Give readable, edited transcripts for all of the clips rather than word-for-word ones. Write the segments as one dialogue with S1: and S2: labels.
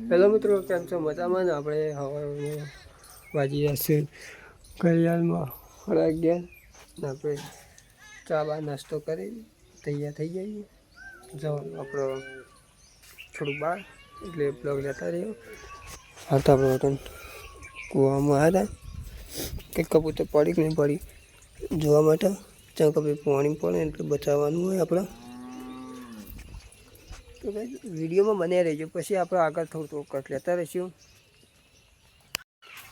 S1: Hello મિત્રો, કેમ છો? મજામાં ને? આપણે હવારમાં વાજી હશે ઘડિયાળમાં 11:30 ને આપણે ચા બા નાસ્તો કરી તૈયાર થઈ જઈએ જવાનું આપણો થોડું બહાર, એટલે બ્લોગ લેતા રહ્યો. હા, તો આપણે વતન કૂવામાં આવ્યા હતા કે કબૂતર પડી કે નહીં પડી જોવા માટે. ત્યાં કभी પાણી પડે એટલે બચાવવાનું હોય આપણે. તો વિડીયોમાં બને રહીજો, પછી આપણે આગળ થોડું કટ લેતા રહીશું.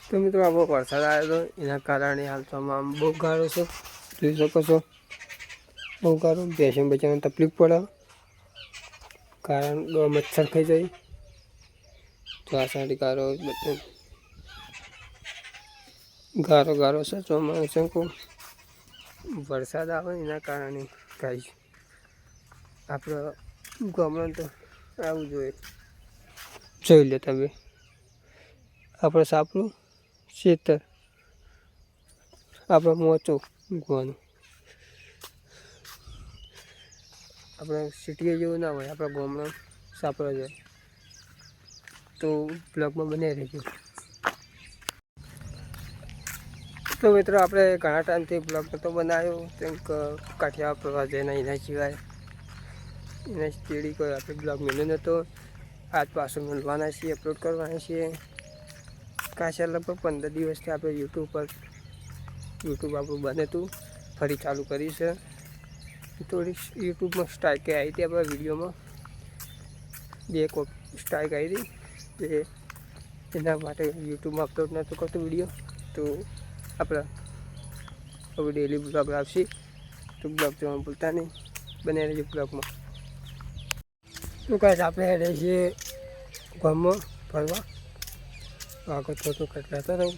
S1: તો મિત્રો, આપણો વરસાદ આવ્યો હતો, એના કારણે હાલ તો આમ બહુ ગાળો છે, જોઈ શકો છો. બહુ ગાળો, બેસન બચાવવાની તકલીફ પડે, કારણ મચ્છર ખાઈ જાય. તો આ સાડી ગારો ગારો ગારો છે ચોમાસું કો વરસાદ આવે એના કારણે કાંઈ આપણે ગામડાં તો આવું જોઈએ. જોઈ લે તમે, આપણે સાપરું ખેતર, આપણે મોચો મૂકવાનું. આપણે સિટીએ જેવું ના હોય, આપણા ગામડા સાપરા જાય. તો બ્લોગમાં બને રહેજો. તો મિત્રો, આપણે ઘણા ટાઈમથી બ્લોગ નહોતો બનાવ્યો, કેમ કે કાઠિયાવાડ પ્રવાસ જઈને એના સિવાય એના સ્ટેડી કોઈ આપણે બ્લોગ મળ્યો નહોતો. આજ પાછું મળવાના છીએ, અપલોડ કરવાના છીએ. કાશા લગભગ 15 દિવસથી આપણે યુટ્યુબ આપણું બને હતું, ફરી ચાલુ કરી છે. થોડી યુટ્યુબમાં સ્ટ્રાઇક આવી હતી, આપણા વિડીયોમાં 2 સ્ટ્રાઇક આવી હતી, એના માટે યુટ્યુબમાં અપલોડ નહોતો કરતો વિડીયો. તો આપણે હવે ડેલી બ્લોગ આવશે, તો બ્લોગ જોવાનું ભૂલતા નહીં, બને રહેજો બ્લોગમાં. તો કાંઈ આપણે રહીએ ગામમાં ફરવા, આગળ થોડું કટ લેતા રહું.